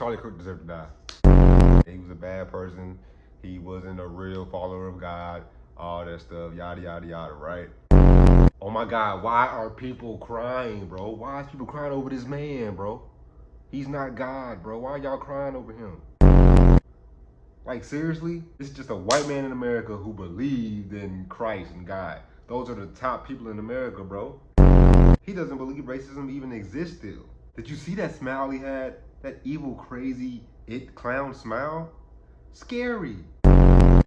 Charlie Kirk deserved to die. He was a bad person. He wasn't a real follower of God. All that stuff, yada yada yada, right? Oh my God, why are people crying, bro? Why is people crying over this man, bro? He's not God, bro. Why are y'all crying over him? Like, seriously? This is just a white man in America who believed in Christ and God. Those are the top people in America, bro. He doesn't believe racism even exists still. Did you see that smile he had? That evil, crazy, clown smile? Scary. I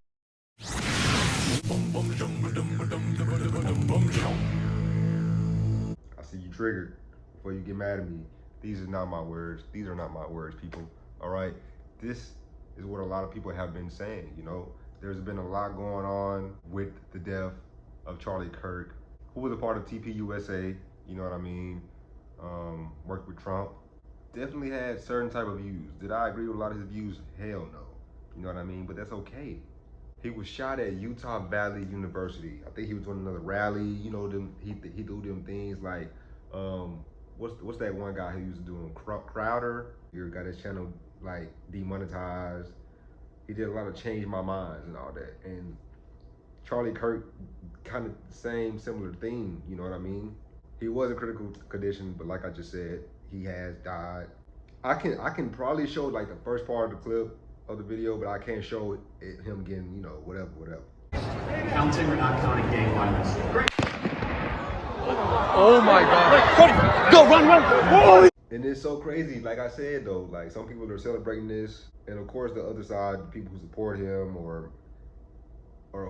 see you triggered. Before you get mad at me, these are not my words. These are not my words, people. All right? This is what a lot of people have been saying, you know? There's been a lot going on with the death of Charlie Kirk, who was a part of TPUSA, you know what I mean? Worked with Trump. Definitely had certain type of views. Did I agree with a lot of his views? Hell no. You know what I mean? But that's okay. He was shot at Utah Valley University. I think he was doing another rally. You know, he do them things like, what's that one guy who used to do them? Crowder. He got his channel like demonetized. He did a lot of Change My Minds and all that. And Charlie Kirk, kind of same similar thing. You know what I mean? He was in critical condition, but like I just said, he has died. I can probably show like the first part of the clip of the video, but I can't show him getting, you know, whatever. Counting or not counting gang violence? Oh my God. Go, run. And it's so crazy, like I said though, like some people are celebrating this, and of course the other side, the people who support him or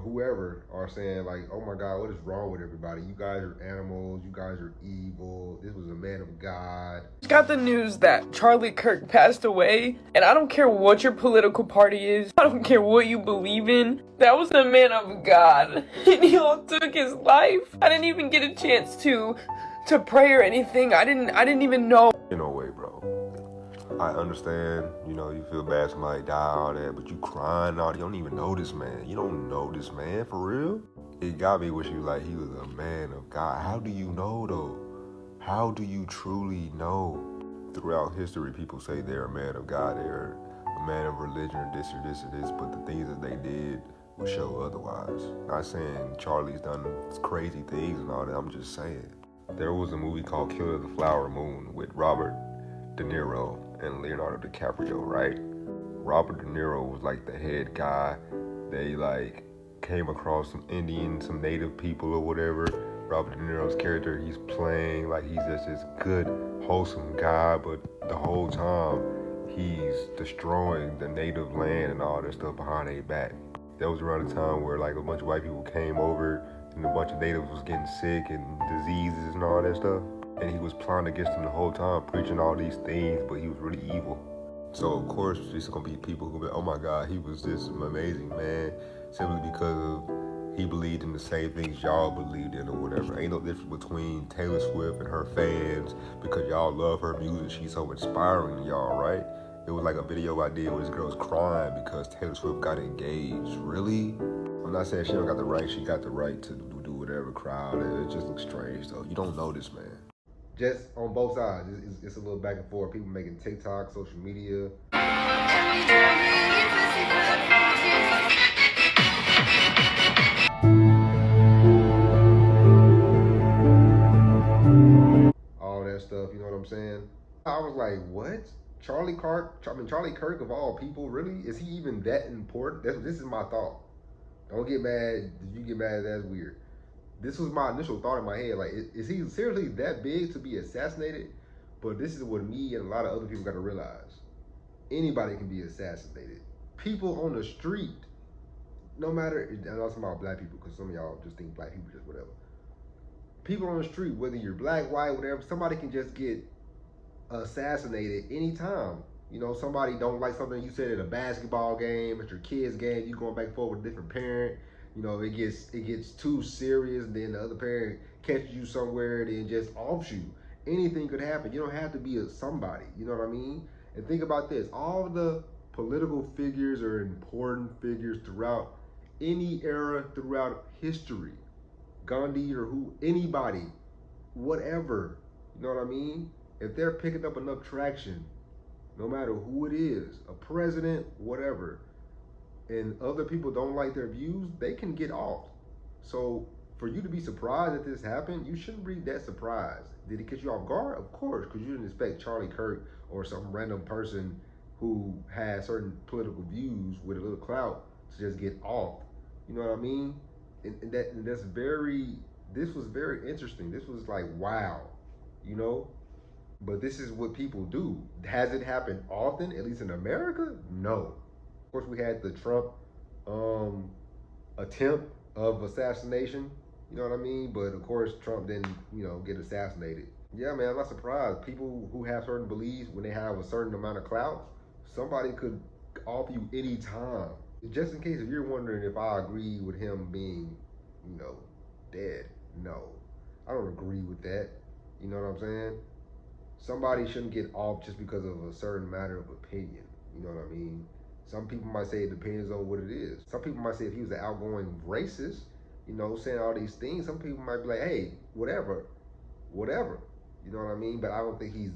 whoever are saying like, oh my God, what is wrong with everybody? You guys are animals, you guys are evil, this was a man of God. Just got the news that Charlie Kirk passed away, and I don't care what your political party is, I don't care what you believe in, that was a man of God, and y'all took his life. I didn't even get a chance to pray or anything. I didn't even know. No way, bro. I understand, you know, you feel bad somebody died, all that, but you crying all, you don't even know this man. You don't know this man, for real? It got me with you like he was a man of God. How do you know, though? How do you truly know? Throughout history, people say they're a man of God, they're a man of religion, or this, but the things that they did will show otherwise. Not saying Charlie's done crazy things and all that, I'm just saying. There was a movie called Killer of the Flower Moon with Robert De Niro and Leonardo DiCaprio, right? Robert De Niro was like the head guy. They like came across some Indians, some native people or whatever. Robert De Niro's character, he's playing like he's just this good, wholesome guy, but the whole time he's destroying the native land and all that stuff behind their back. That was around the time where like a bunch of white people came over and a bunch of natives was getting sick and diseases and all that stuff. And he was plotting against them the whole time, preaching all these things, but he was really evil. So of course, there's gonna be people who be, oh my God, he was this amazing man, simply because of he believed in the same things y'all believed in or whatever. Ain't no difference between Taylor Swift and her fans because y'all love her music. She's so inspiring to y'all, right? It was like a video I did where this girl was crying because Taylor Swift got engaged. Really? I'm not saying she don't got the right. She got the right to do whatever, crowd. It just looks strange though. You don't know this man. Just on both sides, it's a little back and forth. People making TikTok, social media. All that stuff, you know what I'm saying? I was like, what? Charlie Kirk of all people, really? Is he even that important? This is my thought. Don't get mad. If you get mad, that's weird. This was my initial thought in my head. Like, is he seriously that big to be assassinated? But this is what me and a lot of other people got to realize. Anybody can be assassinated. People on the street, no matter, and I'm talking about black people, because some of y'all just think black people just whatever. People on the street, whether you're black, white, whatever, somebody can just get assassinated anytime. You know, somebody don't like something you said at a basketball game, at your kid's game, you going back and forth with a different parent. You know, it gets too serious, and then the other parent catches you somewhere, then just offs you. Anything could happen. You don't have to be a somebody. You know what I mean? And think about this: all the political figures are important figures throughout any era, throughout history. Gandhi or anybody, whatever. You know what I mean? If they're picking up enough traction, no matter who it is, a president, whatever, and other people don't like their views, they can get off. So for you to be surprised that this happened, you shouldn't be that surprised. Did it catch you off guard? Of course, because you didn't expect Charlie Kirk or some random person who has certain political views with a little clout to just get off. You know what I mean? And that's very. This was very interesting. This was like wow, you know. But this is what people do. Has it happened often? At least in America? No. Of course, we had the Trump um, attempt of assassination. You know what I mean? But of course, Trump didn't, get assassinated. Yeah, man, I'm not surprised. People who have certain beliefs, when they have a certain amount of clout, somebody could offer you any time. Just in case, if you're wondering if I agree with him being, you know, dead, no, I don't agree with that. You know what I'm saying? Somebody shouldn't get off just because of a certain matter of opinion. You know what I mean? Some people might say it depends on what it is. Some people might say if he was an outgoing racist, saying all these things, some people might be like, hey, whatever, whatever. You know what I mean? But I don't think he's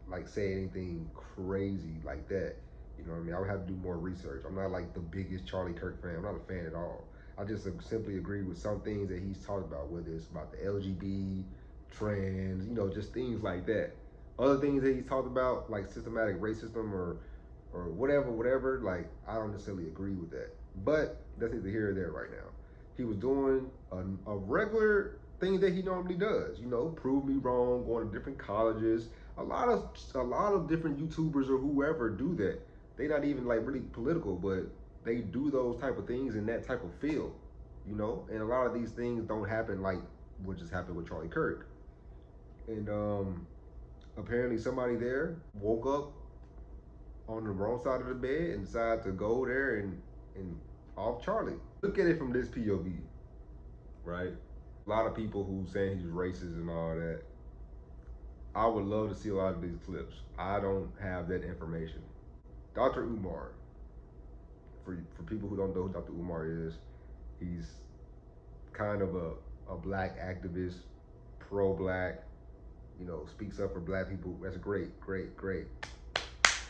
like saying anything crazy like that. You know what I mean? I would have to do more research. I'm not like the biggest Charlie Kirk fan. I'm not a fan at all. I just simply agree with some things that he's talked about, whether it's about the LGBT, trans, just things like that. Other things that he's talked about, like systematic racism or whatever, like I don't necessarily agree with that. But that's neither here or there right now. He was doing a regular thing that he normally does, prove me wrong, going to different colleges. A lot of different YouTubers or whoever do that. They not even like really political, but they do those type of things in that type of field, And a lot of these things don't happen like what just happened with Charlie Kirk. And apparently somebody there woke up on the wrong side of the bed and decided to go there and off Charlie. Look at it from this POV, right? A lot of people who saying he's racist and all that. I would love to see a lot of these clips. I don't have that information. Dr. Umar, for people who don't know who Dr. Umar is, he's kind of a black activist, pro-black, speaks up for black people. That's great, great, great.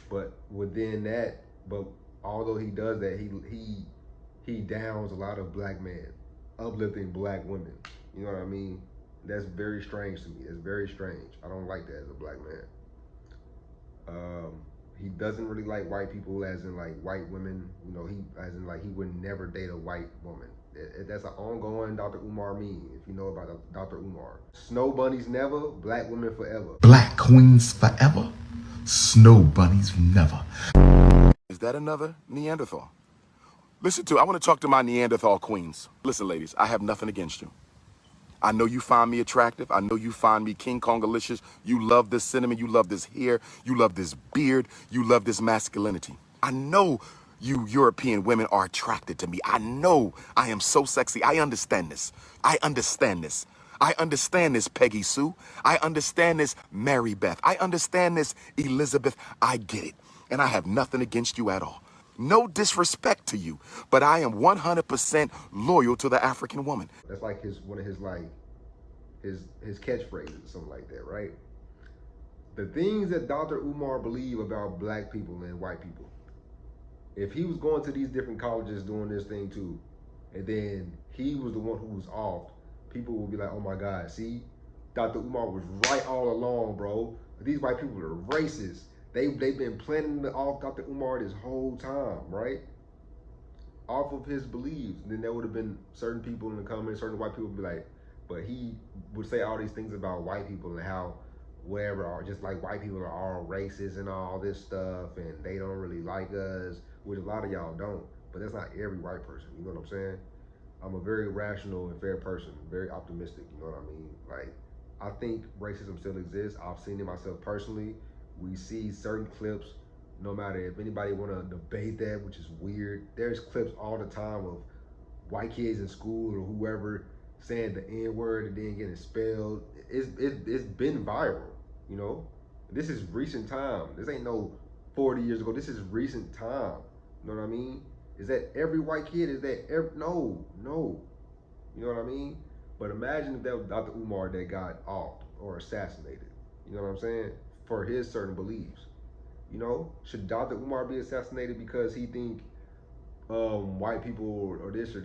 But within that, but although he does that, he downs a lot of black men, uplifting black women. You know what I mean? That's very strange to me. That's very strange. I don't like that as a black man. He doesn't really like white people, as in like white women. He would never date a white woman. That's an ongoing Dr. Umar meme, if you know about Dr. Umar. Snow bunnies never, black women forever. Black queens forever, snow bunnies never. Is that another Neanderthal? I want to talk to my Neanderthal queens. Listen, ladies, I have nothing against you. I know you find me attractive. I know you find me King Kongalicious. You love this cinnamon. You love this hair. You love this beard. You love this masculinity. I know you European women are attracted to me. I know I am so sexy. I understand this. I understand this. I understand this, Peggy Sue. I understand this, Mary Beth. I understand this, Elizabeth. I get it. And I have nothing against you at all. No disrespect to you, but I am 100% loyal to the African woman. That's like one of his his catchphrases or something like that, right? The things that Dr. Umar believe about black people and white people. If he was going to these different colleges doing this thing too, and then he was the one who was off, people would be like, oh my God, see, Dr. Umar was right all along, bro. These white people are racist. They've been planning off Dr. Umar this whole time, right? Off of his beliefs. And then there would have been certain people in the comments, certain white people would be like, but he would say all these things about white people and how whatever, or just like white people are all racist and all this stuff, and they don't really like us, which a lot of y'all don't. But that's not every white person, you know what I'm saying? I'm a very rational and fair person, very optimistic, you know what I mean? Like, I think racism still exists. I've seen it myself personally. We see certain clips, no matter if anybody want to debate that, which is weird. There's clips all the time of white kids in school or whoever saying the N-word and then getting expelled. It's been viral, you know? This is recent time. This ain't no 40 years ago. This is recent time. You know what I mean? Is that every white kid? Is that no. You know what I mean? But imagine if that was Dr. Umar that got off or assassinated. You know what I'm saying? For his certain beliefs. You know, should Dr. Umar be assassinated because he think white people or this or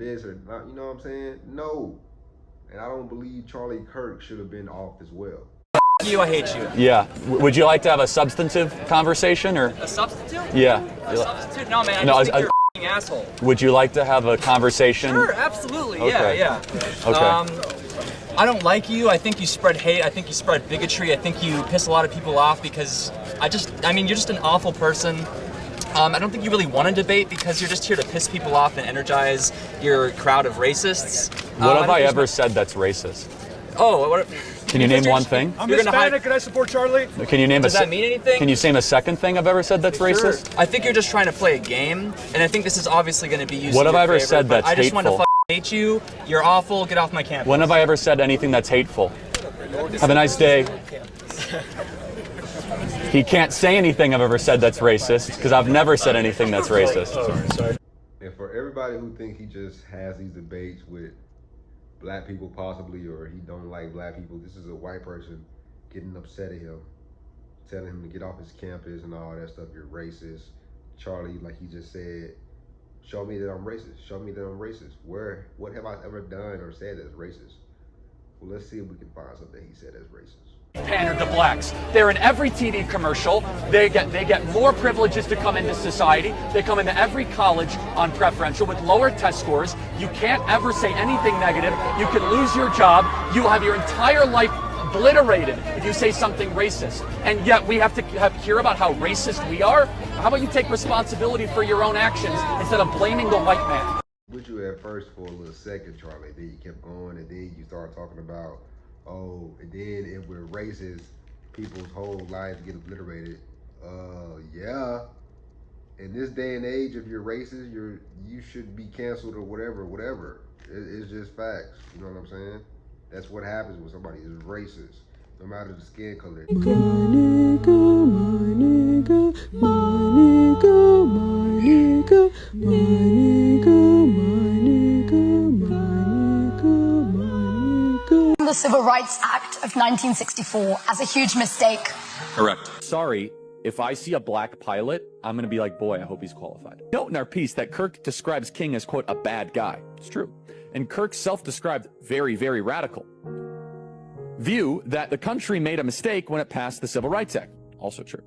not? You know what I'm saying? No, and I don't believe Charlie Kirk should have been off as well. You, I hate you. Yeah. Would you like to have a substantive conversation or? A substitute? Yeah. A substitute? No, man. I No, just think you're a asshole. Would you like to have a conversation? Sure, absolutely. Okay. Yeah. Okay. I don't like you. I think you spread hate. I think you spread bigotry. I think you piss a lot of people off because I mean, you're just an awful person. I don't think you really want to debate because you're just here to piss people off and energize your crowd of racists. What have I ever said that's racist? Oh, what? Can you name one thing? I'm Hispanic. Can I support Charlie? Can you name Does that mean anything? Can you name a second thing I've ever said that's racist? I think you're just trying to play a game, and I think this is obviously going to be used. What have I ever favor, said that's I just want to hateful? hate you. You're awful. Get off my campus. When have I ever said anything that's hateful? Have a nice day. He can't say anything I've ever said that's racist because I've never said anything that's racist. Sorry. And for everybody who think he just has these debates with black people possibly, or he don't like black people, this is a white person getting upset at him, telling him to get off his campus and all that stuff. You're racist. Charlie, like he just said, show me that I'm racist. Show me that I'm racist. What have I ever done or said that's racist? Well, let's see if we can find something he said that's racist. Pander to blacks. They're in every TV commercial. They get more privileges to come into society. They come into every college on preferential with lower test scores. You can't ever say anything negative. You can lose your job. You have your entire life obliterated if you say something racist. And yet we have to hear about how racist we are. How about you take responsibility for your own actions instead of blaming the white man? With you at first for a little second, Charlie. Then you kept going, and then you started talking about, oh, and then if we're racist, people's whole lives get obliterated. Yeah. In this day and age, if you're racist, you should be canceled or whatever. It's just facts. You know what I'm saying? That's what happens when somebody is racist, no matter the skin color. The Civil Rights Act of 1964 as a huge mistake. Correct. Sorry, if I see a black pilot, I'm going to be like, boy, I hope he's qualified. Note in our piece that Kirk describes King as, quote, a bad guy. It's true. And Kirk self-described very, very radical view that the country made a mistake when it passed the Civil Rights Act. Also true.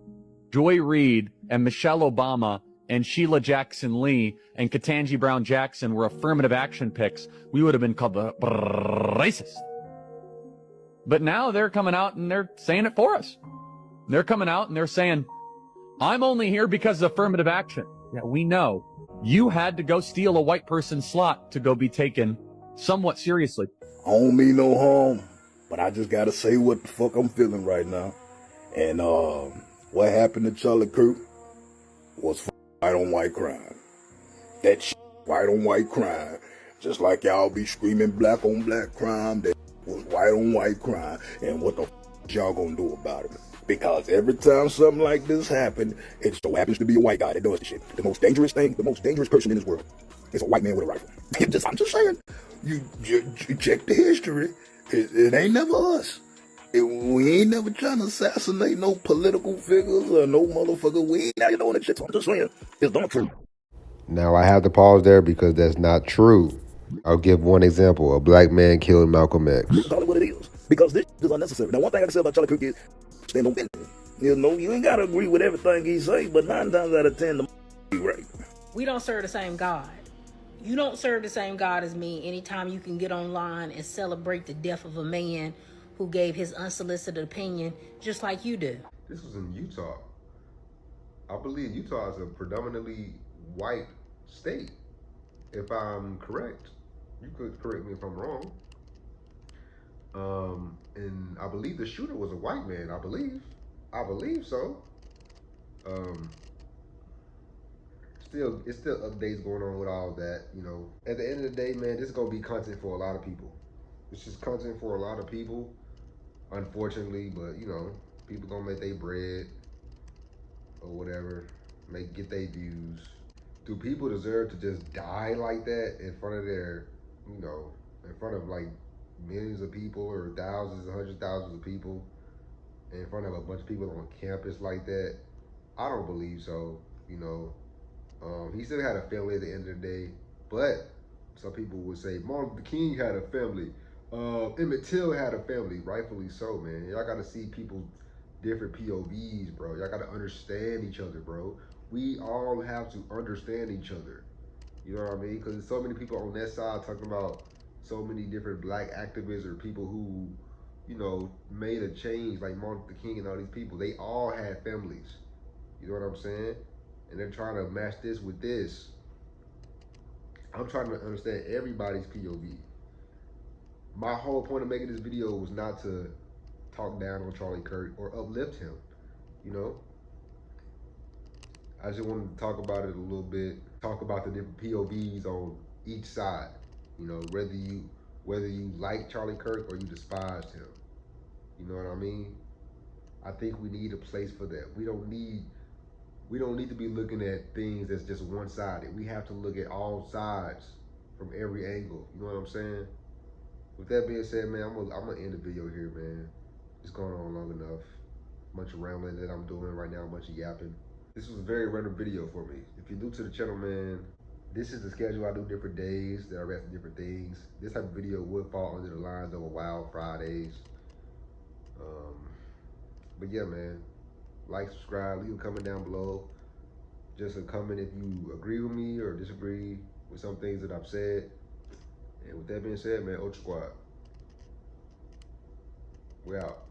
Joy Reid and Michelle Obama and Sheila Jackson Lee and Ketanji Brown Jackson were affirmative action picks, we would have been called the racist. But now they're coming out and they're saying it for us. They're coming out and they're saying, I'm only here because of affirmative action. Yeah, we know. You had to go steal a white person's slot to go be taken somewhat seriously. I don't mean no harm, but I just gotta say what the fuck I'm feeling right now. And what happened to Charlie Kirk was white on white crime. That shit, white on white crime. Just like y'all be screaming black on black crime, that was white on white crime. And what the y'all gonna do about it? Because every time something like this happens, it so happens to be a white guy that does the shit. The most dangerous thing, the most dangerous person in this world is a white man with a rifle. I'm just saying, you check the history. It ain't never us. We ain't never trying to assassinate no political figures or no motherfucker. We ain't out doing that shit. So I'm just saying, it's not true. Now, I have to pause there because that's not true. I'll give one example. A black man killed Malcolm X. Call it what it is. Because this is unnecessary. Now, one thing I can say about Charlie Kirk is, stand on business. You know, you ain't got to agree with everything he say, but 9 times out of 10, the right. We don't serve the same God. You don't serve the same God as me anytime you can get online and celebrate the death of a man who gave his unsolicited opinion just like you do. This was in Utah. I believe Utah is a predominantly white state, if I'm correct. You could correct me if I'm wrong. And I believe the shooter was a white man, I believe so. It's still updates going on with all that, you know. At the end of the day, man, this is gonna be content for a lot of people. It's just content for a lot of people, unfortunately, but you know, people gonna make their bread or whatever, get their views. Do people deserve to just die like that in front of their, you know, in front of like millions of people or thousands, hundreds of thousands of people, in front of a bunch of people on campus like that? I don't believe so. You know, he still had a family at the end of the day, but some people would say Martin Luther King had a family. Emmett Till had a family, rightfully so, man. Y'all gotta see people's different POVs, bro. Y'all gotta understand each other, bro. We all have to understand each other. You know what I mean? Because there's so many people on that side talking about so many different black activists or people who, you know, made a change, like Martin Luther King and all these people. They all had families. You know what I'm saying? And they're trying to match this with this. I'm trying to understand everybody's POV. My whole point of making this video was not to talk down on Charlie Kirk or uplift him. You know, I just wanted to talk about it a little bit, talk about the different POVs on each side. You know, whether you like Charlie Kirk or you despised him. You know what I mean? I think we need a place for that. We don't need to be looking at things that's just one-sided. We have to look at all sides from every angle. You know what I'm saying? With that being said, man, I'm gonna end the video here, man. It's going on long enough. A bunch of rambling that I'm doing right now, a bunch of yapping. This was a very random video for me. If you're new to the channel, man, this is the schedule. I do different days that I react to different things. This type of video would fall under the lines of a Wild Fridays. But yeah, man, like, subscribe, leave a comment down below. Just a comment if you agree with me or disagree with some things that I've said. And with that being said, man, Ultra Squad, we out.